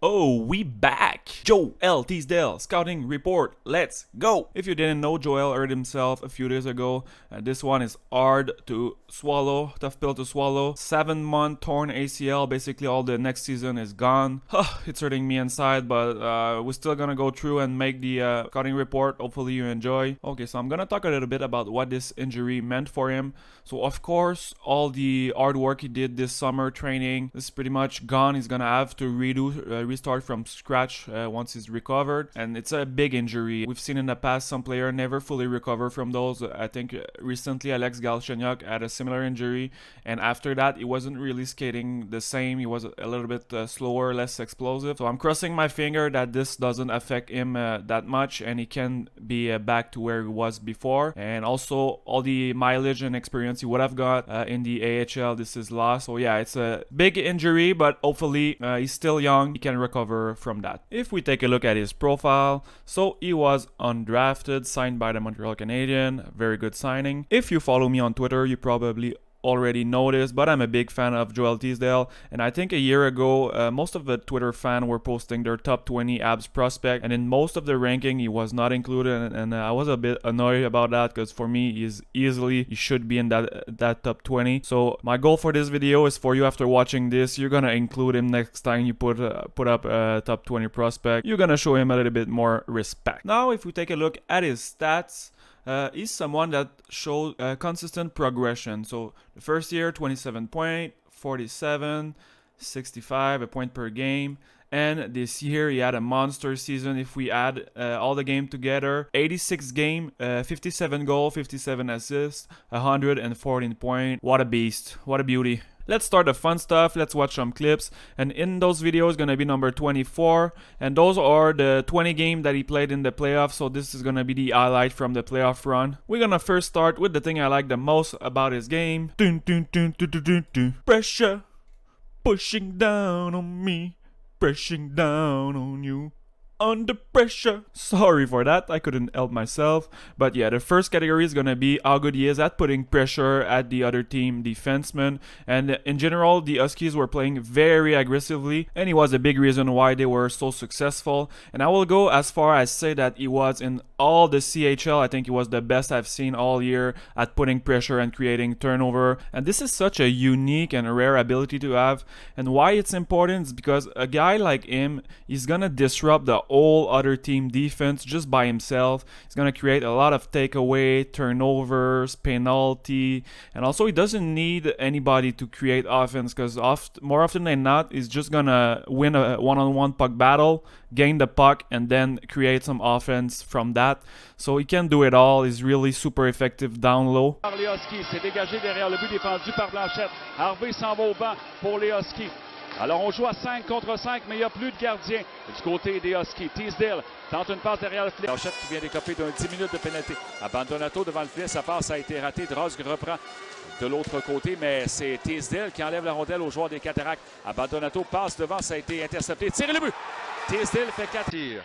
Oh, we back! Joel Teasdale, scouting report, let's go! If you didn't know, Joel hurt himself a few days ago. This one is hard to swallow, tough pill to swallow. 7-month torn ACL, basically all the next season is gone. It's hurting me inside, but we're still gonna go through and make the scouting report. Hopefully you enjoy. Okay, so I'm gonna talk a little bit about what this injury meant for him. So of course, all the hard work he did this summer training is pretty much gone. He's gonna have to restart from scratch once he's recovered, and it's a big injury. We've seen in the past some player never fully recover from those. I think recently Alex Galchenyuk had a similar injury, and after that he wasn't really skating the same. He was a little bit slower, less explosive. So I'm crossing my finger that this doesn't affect him that much, and he can be back to where he was before. And also all the mileage and experience he would have got in the AHL, this is lost. So yeah, it's a big injury, but hopefully he's still young. He can recover from that. If we take a look at his profile, so he was undrafted, signed by the Montreal Canadiens. Very good signing. If you follow me on Twitter, you probably already noticed, but I'm a big fan of Joel Teasdale, and I think a year ago most of the Twitter fans were posting their top 20 Habs prospect, and in most of the ranking he was not included, and I was a bit annoyed about that, because for me he should be in that top 20. So my goal for this video is for you, after watching this, you're gonna include him next time you put up a top 20 prospect. You're gonna show him a little bit more respect. Now if we take a look at his stats, he's someone that showed consistent progression. So the first year, 27 points, 47, 65, a point per game. And this year he had a monster season. If we add all the game together, 86 game, 57 goal, 57 assists, 114 points. What a beast, what a beauty. Let's start the fun stuff. Let's watch some clips. And in those videos, gonna be number 24. And those are the 20 games that he played in the playoffs. So this is gonna be the highlight from the playoff run. We're gonna first start with the thing I like the most about his game. Dun, dun, dun, dun, dun, dun, dun. Pressure pushing down on me, pressing down on you. Under pressure. Sorry for that, I couldn't help myself. But yeah, the first category is gonna be how good he is at putting pressure at the other team defenseman. And in general, the Huskies were playing very aggressively, and he was a big reason why they were so successful. And I will go as far as say that he was in all the CHL. I think he was the best I've seen all year at putting pressure and creating turnover. And this is such a unique and rare ability to have. And why it's important is because a guy like him, he's gonna disrupt the whole other team defense just by himself. He's going to create a lot of takeaway, turnovers, penalty, and also he doesn't need anybody to create offense, because more often than not, he's just going to win a one-on-one puck battle, gain the puck, and then create some offense from that. So he can do it all. He's really super effective down low. Les Huskies, c'est dégagé derrière le but défendu par Blanchette. Harvey s'en va au banc pour les Huskies. Alors, on joue à 5 contre 5, mais il n'y a plus de gardien du côté des Huskies. Teasdale tente une passe derrière le filet. Blanchette qui vient d'écoper d'un 10 minutes de pénalité. Abandonato devant le filet, sa passe a été ratée. Drosk reprend de l'autre côté, mais c'est Teasdale qui enlève la rondelle aux joueurs des Cataractes. Abandonato passe devant, ça a été intercepté. Tire le but! Teasdale fait 4 tirs.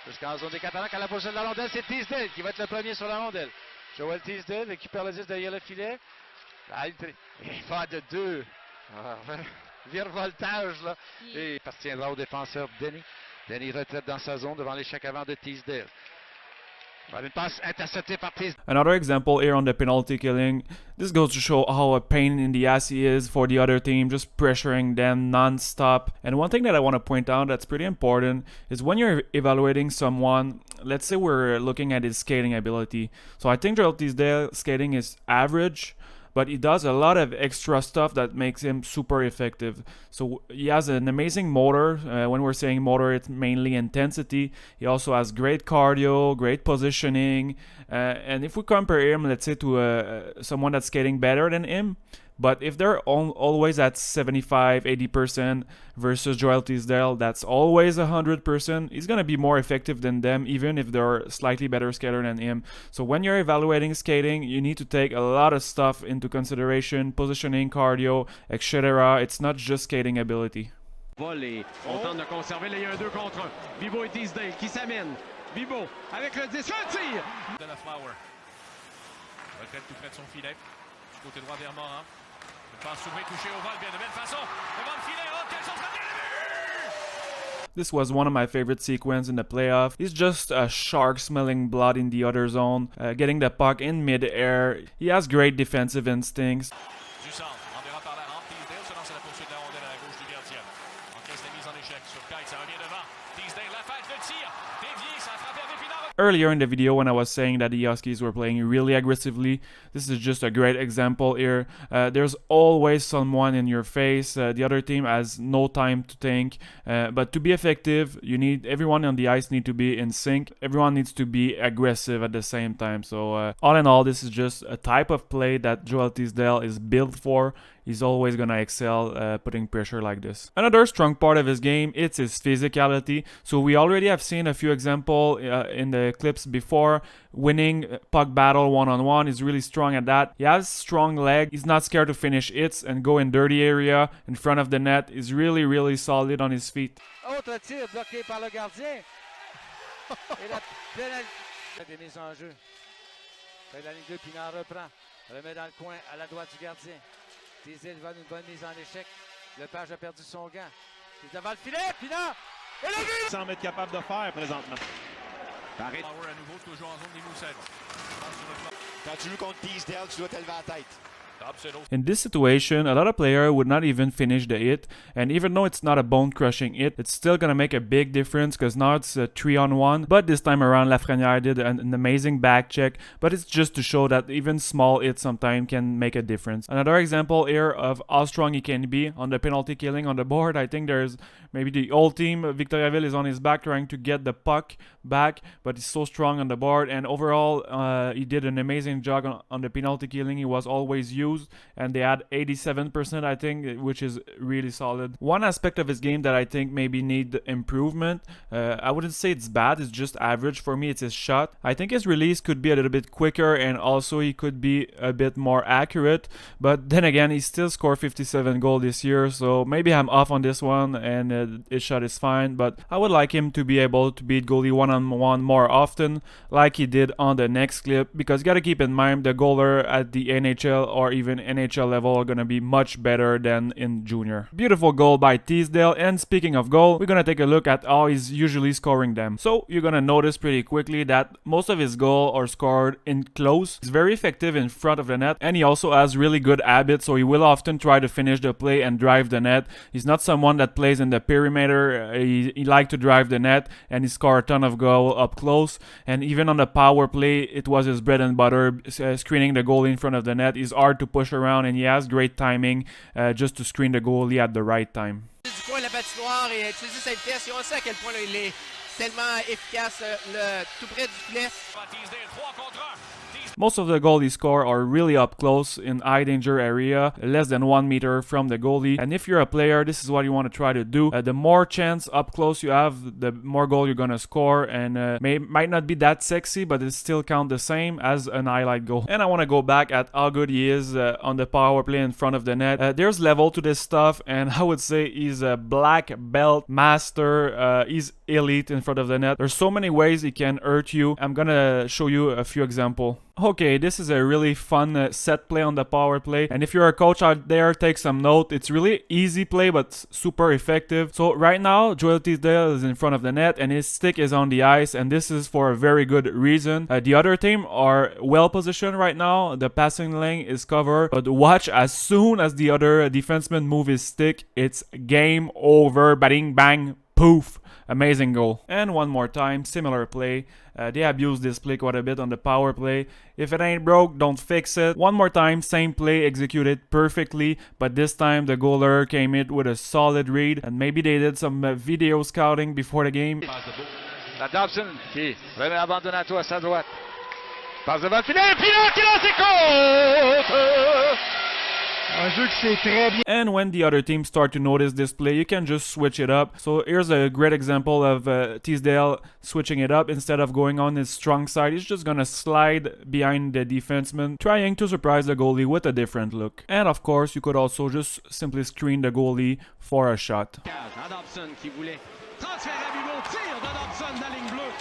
Jusqu'en zone des Cataractes, à la possession de la rondelle, c'est Teasdale qui va être le premier sur la rondelle. Joel Teasdale récupère le 10 derrière le filet. Il va de 2. Virevoltage, là. Et il appartiendra au défenseur Denny. Denny retraite dans sa zone devant l'échec avant de Teasdale. Une passe interceptée par Teasdale. Another example here on the penalty killing. This goes to show how a pain in the ass he is for the other team, just pressuring them non-stop. And one thing that I want to point out that's pretty important is when you're evaluating someone, let's say we're looking at his skating ability. So I think Joel Teasdale skating is average, but he does a lot of extra stuff that makes him super effective. So he has an amazing motor. When we're saying motor, it's mainly intensity. He also has great cardio, great positioning. And if we compare him, let's say, to someone that's skating better than him, but if they're always at 75, 80% versus Joel Teasdale, that's always 100%, he's going to be more effective than them, even if they're slightly better skater than him. So when you're evaluating skating, you need to take a lot of stuff into consideration, positioning, cardio, etc. It's not just skating ability. Volé. On tente de conserver, là, il y a un 2 contre 1. Bibo et Teasdale qui s'amènent. Bibo avec le 10, un tir! De la Flower. Retraite tout près de son filet. Du côté droit vers Morin. Une passe soulevée, touchée au vol, bien de belle façon. Devant le filet, oh, quelle centrale! This was one of my favorite sequences in the playoff. He's just a shark smelling blood in the other zone, getting the puck in mid-air. He has great defensive instincts. Du centre, enverra par la rampe. Teasdale se lance à la poursuite de la rondelle à la gauche du gardien. Encaisse la mise en échec sur Kite, ça revient devant. Teasdale, la fête, le tir. Dévié, ça a frappé Hervé Pinard. Earlier in the video when I was saying that the Huskies were playing really aggressively, this is just a great example here. There's always someone in your face. The other team has no time to think. But to be effective, everyone on the ice need to be in sync. Everyone needs to be aggressive at the same time. So all in all, this is just a type of play that Joel Teasdale is built for. He's always gonna excel putting pressure like this. Another strong part of his game, it's his physicality. So we already have seen a few examples in the clips before. Winning puck battle one-on-one, he's really strong at that. He has strong leg. He's not scared to finish hits and go in dirty area in front of the net. He's really, really solid on his feet. Autre tir bloqué par le gardien. Et la pénalité des mises en jeu. Fait la ligne 2, Pinard reprend. Le met dans le coin à la droite du gardien. Teasdale va une bonne mise en échec. Lepage a perdu son gant. Il est devant le filet, Pinard! Et le but! Semble être capable de faire présentement. Power à nouveau, toujours en zone des Moussets. Quand tu joues contre Teasdale, tu dois te lever la tête. In this situation, a lot of players would not even finish the hit, and even though it's not a bone-crushing hit, it's still gonna make a big difference because now it's a 3-on-1. But this time around, Lafrenière did an amazing back check, but it's just to show that even small hits sometimes can make a difference. Another example here of how strong he can be on the penalty killing on the board. I think there's maybe the whole team, Victoriaville is on his back trying to get the puck back, but he's so strong on the board, and overall he did an amazing job on the penalty killing. He was always used, and they had 87% I think, which is really solid. One aspect of his game that I think maybe need improvement, I wouldn't say it's bad, it's just average for me, it's his shot. I think his release could be a little bit quicker, and also he could be a bit more accurate, but then again he still scored 57 goals this year, so maybe I'm off on this one, and his shot is fine, but I would like him to be able to beat goalie one-on-one more often like he did on the next clip, because you gotta keep in mind the goaler at the NHL or even NHL level are gonna be much better than in junior. Beautiful goal by Teasdale, and speaking of goal, we're gonna take a look at how he's usually scoring them. So you're gonna notice pretty quickly that most of his goals are scored in close. He's very effective in front of the net, and he also has really good habits, so he will often try to finish the play and drive the net. He's not someone that plays in the perimeter. He likes to drive the net, and he scored a ton of goals up close, and even on the power play it was his bread and butter, screening the goal in front of the net. He's hard to push around, and he has great timing just to screen the goalie at the right time. Du coin de la patinoire et utiliser St-Pierre, si on sait à quel point là, il est tellement efficace tout près du filet. Teasdale, 3 contre 1. Most of the goals he score are really up close in high danger area, less than 1 meter from the goalie. And if you're a player, this is what you want to try to do. The more chance up close you have, the more goal you're gonna score, and might not be that sexy, but it still count the same as an highlight goal. And I want to go back at how good he is on the power play in front of the net. There's level to this stuff, and I would say he's a black belt master. He's elite in front of the net. There's so many ways he can hurt you. I'm gonna show you a few examples. Okay, this is a really fun set play on the power play, and if you're a coach out there, take some note. It's really easy play but super effective. So right now Joel Teasdale is in front of the net and his stick is on the ice, and this is for a very good reason. The other team are well positioned right now, the passing lane is covered, but watch, as soon as the other defenseman move his stick, it's game over. Bang bang poof. Amazing goal. And one more time, similar play. They abuse this play quite a bit on the power play. If it ain't broke, don't fix it. One more time, same play executed perfectly, but this time the goaler came in with a solid read, and maybe they did some video scouting before the game. La Dobson qui remet abandonne à toi à sa droite. Passe devant le filet, Pinard qui lance ses côtes! Un jeu qui s'est très bien. And when the other team start to notice this play, you can just switch it up. So here's a great example of Teasdale switching it up. Instead of going on his strong side, he's just gonna slide behind the defenseman, trying to surprise the goalie with a different look. And of course, you could also just simply screen the goalie for a shot. Dobson qui voulait transférer à Bibo, tire de Dobson dans la ligne bleue.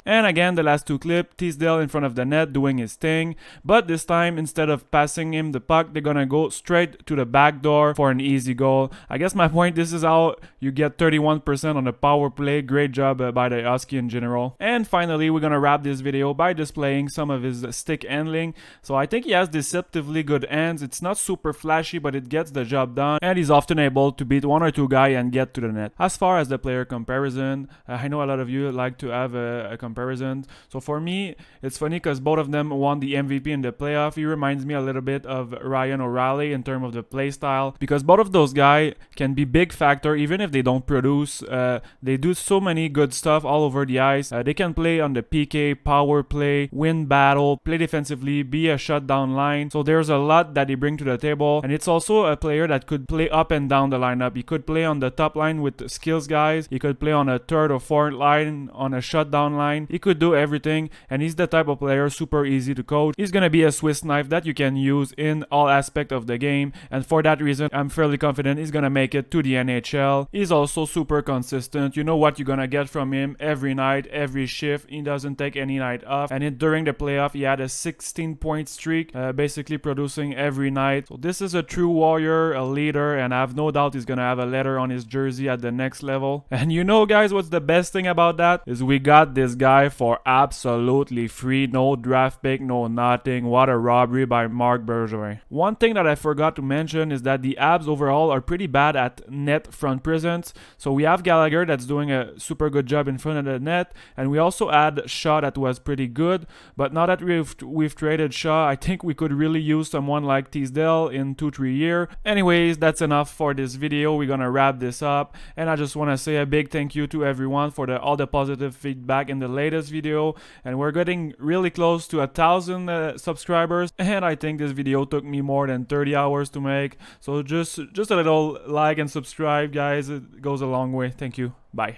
And again, the last two clips, Teasdale in front of the net doing his thing. But this time, instead of passing him the puck, they're gonna go straight to the back door for an easy goal. I guess my point, this is how you get 31% on the power play. Great job by the Husky in general. And finally, we're gonna wrap this video by displaying some of his stick handling. So I think he has deceptively good hands. It's not super flashy, but it gets the job done. And he's often able to beat one or two guys and get to the net. As far as the player comparison, I know a lot of you like to have a comparison. So for me, it's funny because both of them won the MVP in the playoff. He reminds me a little bit of Ryan O'Reilly in terms of the play style, because both of those guys can be big factor even if they don't produce. They do so many good stuff all over the ice. They can play on the PK, power play, win battle, play defensively, be a shutdown line. So there's a lot that they bring to the table, and it's also a player that could play up and down the lineup. He could play on the top line with skills guys. He could play on a third or fourth line, on a shutdown line. He could do everything, and he's the type of player super easy to coach. He's gonna be a Swiss knife that you can use in all aspects of the game, and for that reason, I'm fairly confident he's gonna make it to the NHL. He's also super consistent. You know what you're gonna get from him every night, every shift. He doesn't take any night off, and during the playoff, he had a 16-point streak, basically producing every night. So this is a true warrior, a leader, and I have no doubt he's gonna have a letter on his jersey at the next level. And you know, guys, what's the best thing about that is we got this guy for absolutely free, no draft pick, no nothing. What a robbery by Marc Bergevin. One thing that I forgot to mention is that the Habs overall are pretty bad at net front presence. So we have Gallagher that's doing a super good job in front of the net, and we also had Shaw that was pretty good. But now that we've traded Shaw, I think we could really use someone like Teasdale in 2-3 years. Anyways, that's enough for this video. We're gonna wrap this up, and I just want to say a big thank you to everyone for all the positive feedback in the latest video, and we're getting really close to 1,000 subscribers, and I think this video took me more than 30 hours to make. So just a little like and subscribe, guys. It goes a long way. Thank you. Bye.